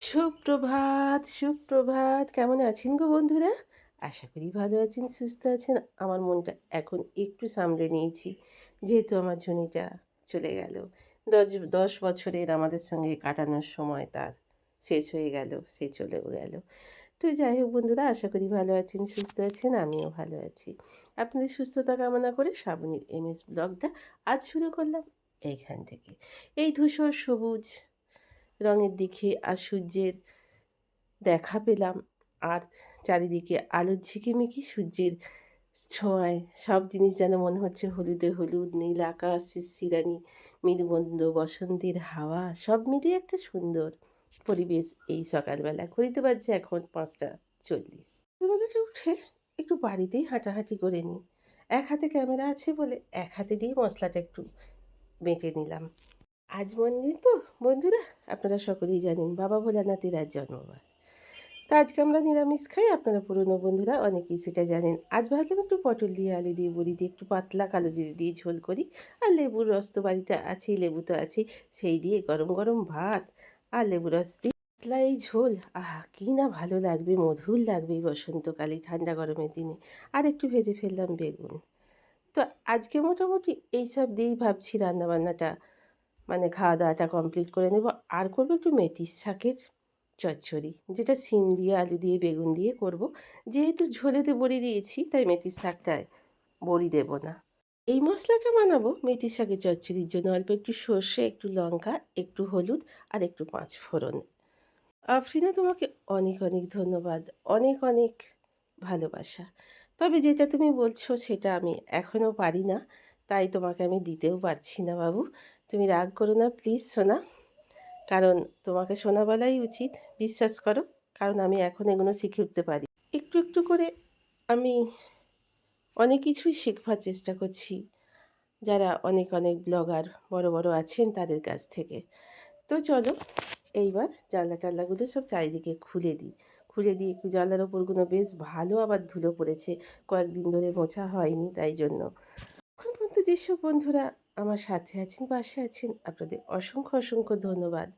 সুপ্রভাত, সুপ্রভাত। কেমন আছেন গো বন্ধুরা? আশা করি ভালো আছেন, সুস্থ আছেন। আমার মনটা এখন একটু সামলে নিয়েছি। যেহেতু আমার ঝুনিটা চলে গেল। ১০ বছরের আমাদের সঙ্গে কাটানোর সময় তার শেষ হয়ে গেল, সে চলেও গেল। তো যাই হোক বন্ধুরা, আশা করি ভালো আছেন, সুস্থ আছেন। আমিও ভালো আছি। আপনাদের সুস্থতা কামনা করে শ্রাবণীর এমএস ব্লগটা আজ শুরু করলাম এইখান থেকে। এই ধূসর সবুজ রঙের দিকে আর সূর্যের দেখা পেলাম। আর চারিদিকে আলোর ঝিকিমিকি, সূর্যের ছোঁয়ায় সব জিনিস যেন মনে হচ্ছে হলুদে হলুদ, নীল আকাশ, শিশিরানি, মৃদুমন্দ বসন্তের হাওয়া, সব মিলিয়ে একটা সুন্দর পরিবেশ এই সকালবেলা। ঘড়িতে বাজছে এখন ৫টা ৪০। সকালবেলাটা উঠে একটু বাড়িতেই হাঁটাহাঁটি করে নিই। এক হাতে ক্যামেরা আছে বলে এক হাতে দিয়ে মশলাটা একটু বেটে নিলাম। আজ মন্দির তো বন্ধুরা, আপনারা সকলেই জানেন বাবা ভোলানাথের আজ জন্মবার। তা আজকে আমরা নিরামিষ খাই, আপনারা পুরনো বন্ধুরা অনেকেই সেটা জানেন। আজ ভাবলাম একটু পটল দিয়ে, আলু দিয়ে, বড়ি দিয়ে, একটু পাতলা কালো জিরে দিয়ে ঝোল করি। আর লেবুর রস তো বাড়িতে আছেই, লেবু তো আছেই, সেই দিয়ে গরম গরম ভাত আর লেবু রস দিয়ে পাতলা এই ঝোল, আহা কী না ভালো লাগবে, মধুর লাগবে এই বসন্তকালে ঠান্ডা গরমের দিনে। আর একটু ভেজে ফেললাম বেগুন। তো আজকে মোটামুটি এইসব দিয়েই ভাবছি রান্নাবান্নাটা, মানে খাওয়া দাওয়াটা কমপ্লিট করে নেব। আর করবো একটু মেথির শাকের চচ্চড়ি, যেটা শিম দিয়ে, আলু দিয়ে, বেগুন দিয়ে করব। যেহেতু ঝোলেতে বড়ি দিয়েছি তাই মেথির শাকটায় বড়ি দেব না। এই মশলাটা বানাবো মেথির শাকের চচ্চড়ির জন্য। অল্প একটু সর্ষে, একটু লঙ্কা, একটু হলুদ আর একটু পাঁচ ফোড়ন। আফরিনা, তোমাকে অনেক অনেক ধন্যবাদ, অনেক অনেক ভালোবাসা। তবে যেটা তুমি বলছো সেটা আমি এখনও পারি না, তাই তোমাকে আমি দিতেও পারছি না বাবু। তুমি রাগ করো না প্লিজ সোনা, কারণ তোমাকে শোনা বলাই উচিত, বিশ্বাস করো। কারণ আমি এখন এগুলো শিখে উঠতে পারি একটু একটু করে। আমি অনেক কিছুই শেখবার চেষ্টা করছি যারা অনেক অনেক ব্লগার বড় বড় আছেন তাদের কাছ থেকে। তো চলো এইবার জানলা টাল্লাগুলো সব চারিদিকে খুলে দিই। খুলে দিয়ে একটু জানলার ওপরগুলো বেশ ভালো আবার ধুলো পড়েছে, কয়েকদিন ধরে মোছা হয়নি, তাই জন্য। এখন পর্যন্ত যেসব বন্ধুরা আমার সাথে আছেন, পাশে আছেন, আপনাদের অসংখ্য অসংখ্য ধন্যবাদ।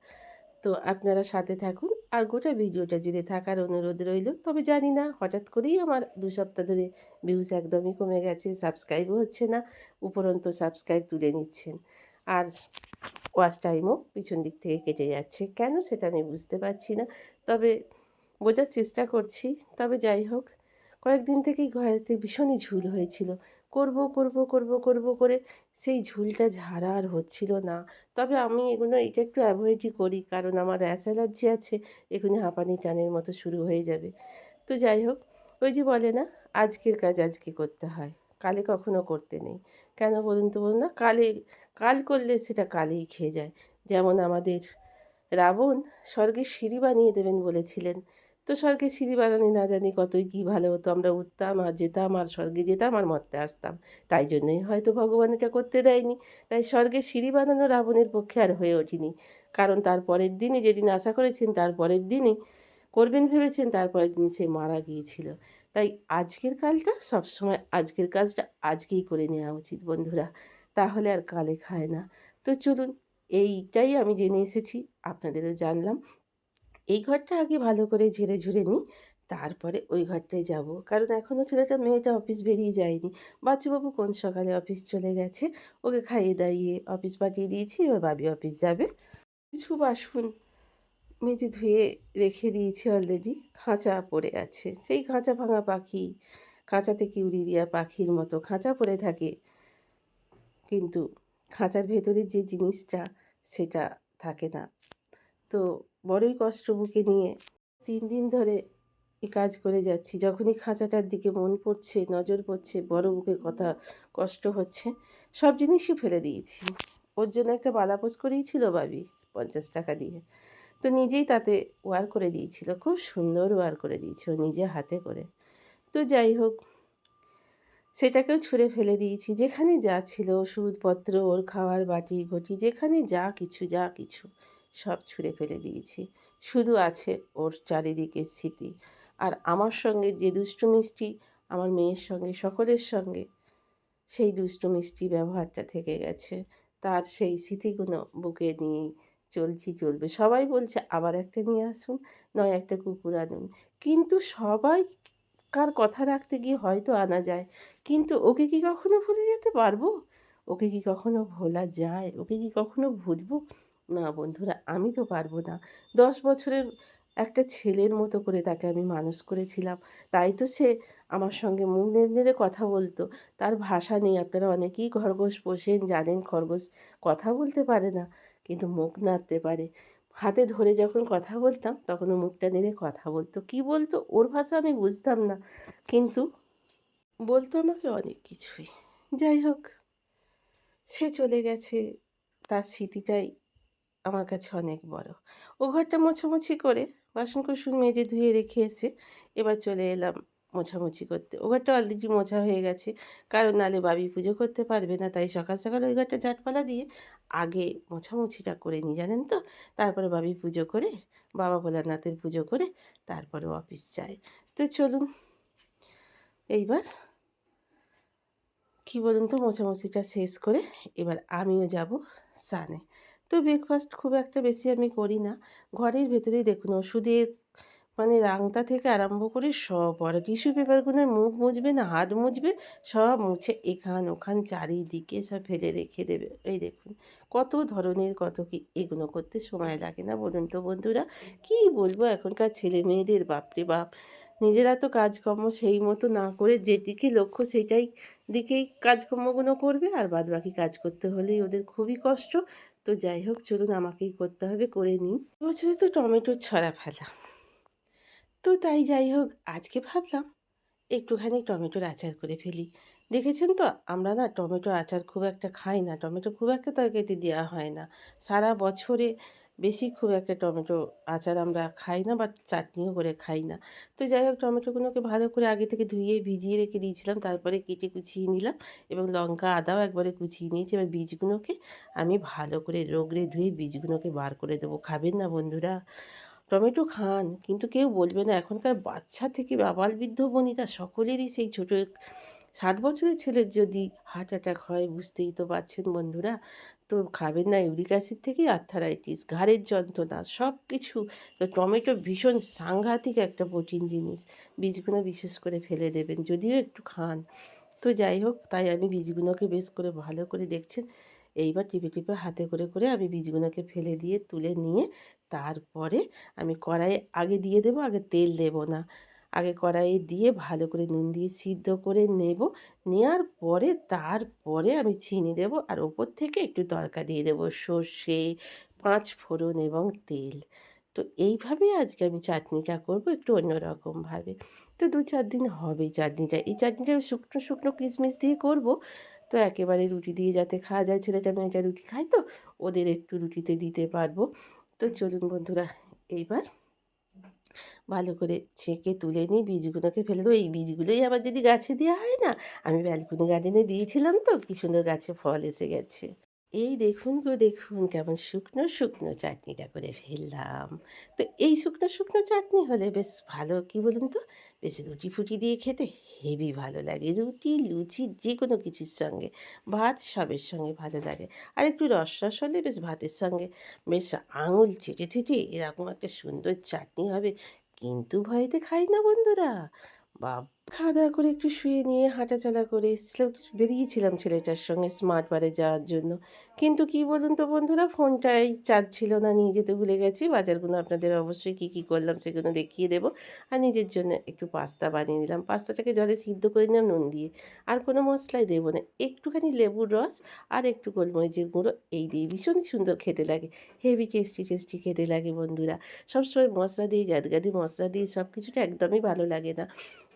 তো আপনারা সাথে থাকুন আর গোটা ভিডিওটা জুড়ে থাকার অনুরোধ রইল। তবে জানি না হঠাৎ করেই আমার ২ সপ্তাহ ধরে ভিউজ একদমই কমে গেছে, সাবস্ক্রাইবও হচ্ছে না, উপরন্তু সাবস্ক্রাইব তুলে নিচ্ছেন। আর ওয়াচ টাইমও পিছন দিক থেকে কেটে যাচ্ছে, কেন সেটা আমি বুঝতে পারছি না। তবে বোঝার চেষ্টা করছি। তবে যাই হোক, কয়েকদিন থেকেই ঘরেতে ভীষণই ঝুল হয়েছিল। করব করব করব করব করে সেই ঝুলটা ঝাড়া আর হচ্ছিল না। তবে আমি এগুলো এটা একটু অ্যাভয়েডই করি, কারণ আমার র্যাশ অ্যালার্জি আছে, এখনই হাঁপানি টানের মতো শুরু হয়ে যাবে। তো যাই হোক, ওই যে বলে না, আজকের কাজ আজকে করতে হয়, কালে কখনো করতে নেই। কেন বলুন তো, বলুন না, কাল করলে সেটা কালেই খেয়ে যায়। যেমন আমাদের রাবণ স্বর্গের সিঁড়ি বানিয়ে দেবেন বলেছিলেন। তো স্বর্গের সিঁড়ি বানানি না জানি কতই কী ভালো হতো, আমরা উঠতাম আর যেতাম আর স্বর্গে যেতাম আর মর্তে আসতাম। তাই জন্যই হয়তো ভগবান এটা করতে দেয়নি। তাই স্বর্গের সিঁড়ি বানানো রাবণের পক্ষে আর হয়ে ওঠেনি। কারণ তার পরের দিনই, যেদিন আশা করেছেন তার পরের দিনই করবেন ভেবেছেন, তারপরের দিন সে মারা গিয়েছিল। তাই আজকের কাজটা সবসময়, আজকের কাজটা আজকেই করে নেওয়া উচিত বন্ধুরা, তাহলে আর কালে খায় না। তো চলুন, এইটাই আমি জেনে এসেছি, আপনাদেরও জানলাম। এই ঘরটা আগে ভালো করে ঝেড়ে ঝুড়ে নিই, তারপরে ওই ঘরটায় যাব। কারণ এখনও ছেলেটা, মেয়েটা অফিস বেরিয়ে যায়নি। বাচ্চাবাবু কোন সকালে অফিস চলে গেছে, ওকে খাইয়ে দাইয়ে অফিস পাঠিয়ে দিয়েছি, এবার বাবি অফিস যাবে। কিছু বাসন মেজে ধুয়ে রেখে দিয়েছি অলরেডি, খাঁচা পড়ে আছে, সেই খাঁচা ভাঙা পাখি, খাঁচা থেকে উড়িয়ে দেওয়া পাখির মতো খাঁচা পড়ে থাকে, কিন্তু খাঁচার ভেতরে যে জিনিসটা সেটা থাকে না। তো বড়ই কষ্ট বুকে নিয়ে ৩ দিন ধরে এই কাজ করে যাচ্ছি। যখনই খাঁচাটার দিকে মন পড়ছে, নজর পড়ছে, বড় বুকে কথা কষ্ট হচ্ছে, সব জিনিসই ফেলে দিয়েছি। ওর জন্য একটা বালাপোস করেইছিল বাবি ৫০ টাকা দিয়ে। তো নিজেই তাতে ওয়্যার করে দিয়েছিল, খুব সুন্দর ওয়্যার করে দিয়েছে ও নিজে হাতে করে। তো যাই হোক, সেটাকেও ছুঁড়ে ফেলে দিয়েছি। যেখানে যা ছিল, ওষুধপত্র, ওর খাওয়ার বাটি ঘটি, যেখানে যা কিছু যা কিছু সব ছুঁড়ে ফেলে দিয়েছি। শুধু আছে ওর চারিদিকের স্মৃতি। আর আমার সঙ্গে যে দুষ্টু মিষ্টি, আমার মেয়ের সঙ্গে, সকলের সঙ্গে সেই দুষ্টু মিষ্টি ব্যবহারটা থেকে গেছে। তার সেই স্মৃতিগুলো বুকে নিয়েই চলবে। সবাই বলছে আবার একটা নিয়ে আসুন, নয় একটা কুকুর আনুন। কিন্তু সবাইকার কথা রাখতে গিয়ে হয়তো আনা যায়। কিন্তু ওকে কি কখনো ভুলে যেতে পারবো? ওকে কি কখনো ভোলা যায়? ওকে কি কখনো ভুলবো? না বন্ধুরা, আমি তো পারবো না। ১০ বছরের একটা ছেলের মতো করে তাকে আমি মানুষ করেছিলাম। তাই তো সে আমার সঙ্গে মুখ নেড়ে, নেড়ে কথা বলতো। তার ভাষা নেই। আপনারা অনেকেই খরগোশ পোষেন, জানেন খরগোশ কথা বলতে পারে না। কিন্তু মুখ নাড়তে পারে। হাতে ধরে যখন কথা বলতাম, তখন ও মুখটা নেড়ে কথা বলতো। কী বলতো? ওর ভাষা আমি বুঝতাম না। কিন্তু বলতো আমাকে অনেক কিছুই। যাই হোক, সে চলে গেছে। তার স্মৃতিটাই আমার কাছে অনেক বড়। ও ঘরটা মোছামুছি করে বাসন-কোসন মেজে ধুয়ে রেখে এসে এবার চলে এলাম মোছামুছি করতে। ও ঘরটা অলরেডি মোছা হয়ে গেছে। কারণ নাহলে বাবি পুজো করতে পারবে না। তাই সকাল, সকাল ওই ঘরটা ঝাঁটপালা দিয়ে আগে মোছামুছিটা করে নিই, জানেন তো? তারপরে বাবি পুজো করে, বাবা ভোলানাথের পুজো করে তারপরে ও অফিস যায়। তো চলুন এইবার কী বলুন তো, মোছামুছিটা শেষ করে এবার আমিও যাব স্নানে। তো ব্রেকফাস্ট খুব একটা বেশি আমি করি না। ঘরের ভেতরেই দেখুন ওষুধের মানে রাংতা থেকে আরম্ভ করে সব আর টিস্যু পেপারগুলোয় মুখ মুছবে না হাত মুছবে, সব মুছে এখান ওখান চারিদিকে সব ফেলে রেখে দেবে। এই দেখুন কত ধরনের কত কি, এগুলো করতে সময় লাগে না বলুন তো বন্ধুরা? কী বলবো এখনকার ছেলে মেয়েদের, বাপরে বাপ! নিজেরা তো কাজকর্ম সেই মতো না করে যেদিকে লক্ষ্য সেটাই দিকেই কাজকর্মগুলো করবে, আর বাদবাকি কাজ করতে হলেই ওদের খুবই কষ্ট। তো যাই হোক চলুন, আমাকেই করতে হবে, করে নিই। এবছরে তো টমেটোর ছড়া ফেলা। তো তাই যাই হোক, আজকে ভাবলাম একটুখানি টমেটোর আচার করে ফেলি। দেখেছেন তো আমরা না টমেটোর আচার খুব একটা খাই না। টমেটো খুব একটা তরকারিতে দেওয়া হয় না। সারা বছরে বেশি খুব একটা টমেটো আচার আমরা খাই না বা চাটনিও করে খাই না। তো যাই হোক, টমেটোগুলোকে ভালো করে আগে থেকে ধুয়ে ভিজিয়ে রেখে দিয়েছিলাম। তারপরে কেটে কুচিয়ে নিলাম এবং লঙ্কা আদাও একবারে কুচিয়ে নিয়েছি। এবার বীজগুলোকে আমি ভালো করে রগড়ে ধুয়ে বীজগুলোকে বার করে দেবো। খাবেন না বন্ধুরা? টমেটো খান, কিন্তু কেউ বলবে না। এখনকার বাচ্চা থেকে আবালবৃদ্ধ বনিতা সকলেরই সেই ছোটো ৭ বছরের ছেলের যদি হার্ট অ্যাটাক হয়, বুঝতেই তো পারছেন বন্ধুরা। তো খাবেন না, ইউরিক অ্যাসিড থেকেই আর্থারাইটিস, ঘাড়ের যন্ত্রণা সব কিছু। তো টমেটো ভীষণ সাংঘাতিক একটা প্রোটিন জিনিস। বীজগুলো বিশেষ করে ফেলে দেবেন, যদিও একটু খান। তো যাই হোক, তাই আমি বীজগুলোকে বেশ করে ভালো করে দেখছেন এইবার টিপে টিপে হাতে করে করে আমি বীজগুলোকে ফেলে দিয়ে তুলে নিয়ে তারপরে আমি কড়াইয়ে আগে দিয়ে দেবো, আগে তেল দেব না। আগে কড়াইয়ে দিয়ে ভালো করে নুন দিয়ে সিদ্ধ করে নেব। নেওয়ার পরে তারপরে আমি চিনি দেব, আর ওপর থেকে একটু তড়কা দিয়ে দেবো সর্ষে, ৫ ফোড়ন এবং তেল। তো এইভাবেই আজকে আমি চাটনিটা করব একটু অন্যরকমভাবে। তো ২-৪ দিন হবে চাটনিটা। এই চাটনিটা শুকনো শুকনো কিশমিশ দিয়ে করব। তো একেবারে রুটি দিয়ে যাতে খাওয়া যায়, ছেলেটা মেয়েটা রুটি খায় তো, ওদের একটু রুটিতে দিতে পারবো। তো চলুন বন্ধুরা, এইবার ভালো করে ছেঁকে তুলে নিই, বীজগুলোকে ফেলে দেবো। এই বীজগুলোই আবার যদি গাছে দেওয়া হয় না, আমি ব্যালকনি গার্ডেনে দিয়েছিলাম তো, কী সুন্দর গাছে ফল এসে গেছে। এই দেখুন গো দেখুন, কেমন শুকনো শুকনো চাটনিটা করে ফেললাম। তো এই শুকনো শুকনো চাটনি হলে বেশ ভালো, কী বলুন তো, বেশ রুটি ফুটি দিয়ে খেতে হেভি ভালো লাগে। রুটি লুচি যে কোনো কিছুর সঙ্গে, ভাত সবের সঙ্গে ভালো লাগে। আর একটু রস রস হলে বেশ ভাতের সঙ্গে বেশ আঙুল চেটে চেটে এরকম একটা সুন্দর চাটনি হবে। কিন্তু ভয়েতে খাই না বন্ধুরা। খাওয়া দাওয়া করে একটু শুয়ে নিয়ে হাঁটাচলা করে এসেছিলাম, বেরিয়েছিলাম ছেলেটার সঙ্গে স্মার্ট বারে যাওয়ার জন্য। কিন্তু কী বলুন তো বন্ধুরা, ফোনটাই চার্জ ছিল না, নিয়ে যেতে ভুলে গেছি। বাজারগুলো আপনাদের অবশ্যই কী কী করলাম সেগুলো দেখিয়ে দেবো। আর নিজের জন্য একটু পাস্তা বানিয়ে নিলাম। পাস্তাটাকে জলে সিদ্ধ করে নিলাম নুন দিয়ে। আর কোনো মশলাই দেবো না। একটুখানি লেবুর রস আর একটু গোলমরিচের গুঁড়ো এই দিয়ে ভীষণ সুন্দর খেতে লাগে। হেভি টেস্টি টেস্টি খেতে লাগে বন্ধুরা। সবসময় মশলা দিয়ে গাদগাদি মশলা দিয়ে সব কিছুটা একদমই ভালো লাগে না।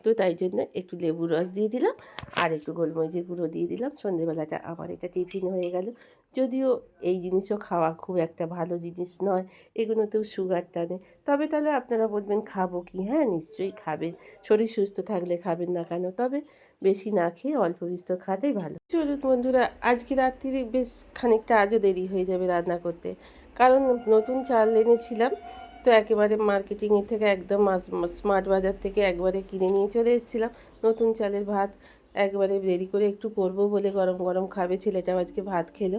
তো তাই জন্য একটু লেবুর রস দিয়ে দিলাম আর একটু গোলমরিচের গুঁড়ো দিয়ে দিলাম। সন্ধেবেলাটা আমার এটা টিফিন হয়ে গেল। যদিও এই জিনিসও খাওয়া খুব একটা ভালো জিনিস নয়, এগুলোতেও সুগার টানে। তবে তাহলে আপনারা বলবেন খাবো কি? হ্যাঁ, নিশ্চয়ই খাবেন। শরীর সুস্থ থাকলে খাবেন না কেন? তবে বেশি না খেয়ে অল্প বিস্তর খাওয়াটাই ভালো। চলুন বন্ধুরা, আজকে রাত্রিরে বেশ খানিকটা আজও দেরি হয়ে যাবে রান্না করতে। কারণ নতুন চাল এনেছিলাম। তো একেবারে মার্কেটিংয়ের থেকে একদম স্মার্ট বাজার থেকে একবারে কিনে নিয়ে চলে এসেছিলাম নতুন চালের ভাত। একবারে দেরি করে একটু করব বলে গরম গরম খাবে, ছেলেটাও আজকে ভাত খেলো।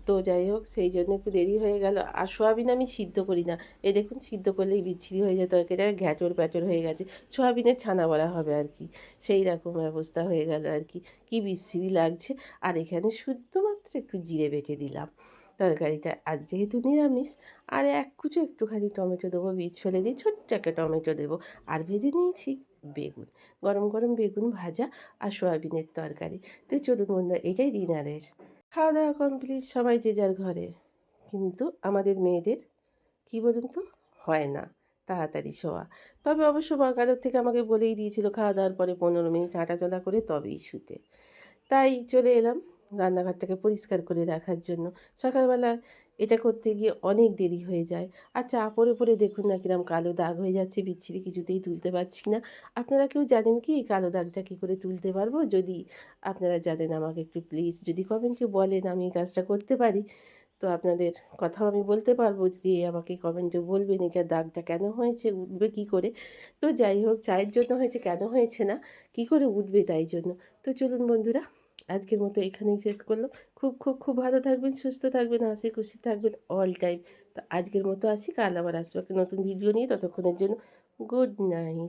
তো যাই হোক সেই জন্য একটু দেরি হয়ে গেল। আর সোয়াবিন আমি সিদ্ধ করি না, এই দেখুন সিদ্ধ করলেই বিচ্ছিরি হয়ে যায় তরকারিটা, ঘ্যাটর প্যাটর হয়ে গেছে। সোয়াবিনের ছানা বড়া হবে আর কি, সেই রকম অবস্থা হয়ে গেল আর কি। কী বিচ্ছিরি লাগছে। আর এখানে শুধুমাত্র একটু জিরে বেটে দিলাম তরকারিটা, আর যেহেতু নিরামিষ। আর এক কুচো একটুখানি টমেটো দেবো, বীজ ফেলে দিয়ে ছোট্ট একটা টমেটো দেবো। আর ভেজে নিয়েছি বেগুন, গরম গরম বেগুন ভাজা আর সয়াবিনের তরকারি। তো চলুন বন্ধুরা, এটাই ডিনারের। খাওয়া দাওয়া কমপ্লিট, সবাই যে যার ঘরে। কিন্তু আমাদের মেয়েদের কী বলুন তো, হয় না তাড়াতাড়ি শোয়া। তবে অবশ্য কারোর থেকে আমাকে বলেই দিয়েছিল খাওয়া দাওয়ার পরে 15 মিনিট হাঁটাচলা করে তবেই শুতে। তাই চলে এলাম রান্নাঘরটাকে পরিষ্কার করে রাখার জন্য। সকালবেলা এটা করতে গিয়ে অনেক দেরি হয়ে যায়। আর চা পড়ে পড়ে দেখুন না কিরম কালো দাগ হয়ে যাচ্ছে, বিচ্ছিরি কিছুতেই তুলতে পারছি না। আপনারা কেউ জানেন কি এই কালো দাগটা কী করে তুলতে পারবো? যদি আপনারা জানেন আমাকে একটু প্লিজ যদি কমেন্টে বলেন, আমি এই কাজটা করতে পারি। তো আপনাদের কথাও আমি বলতে পারবো যে আমাকে কমেন্টে বলবেন এটা দাগটা কেন হয়েছে, উঠবে কী করে। তো যাই হোক, চায়ের জন্য হয়েছে, কেন হয়েছে না, কী করে উঠবে তাই জন্য। তো চলুন বন্ধুরা, আজকের মতো এখানেই শেষ করলাম। খুব খুব খুব ভালো থাকবেন, সুস্থ থাকবেন, হাসি খুশি থাকবেন অল টাইম। তো আজকের মতো আসি, কাল আবার আসবো একটা নতুন ভিডিও নিয়ে। ততক্ষণের জন্য গুড নাইট।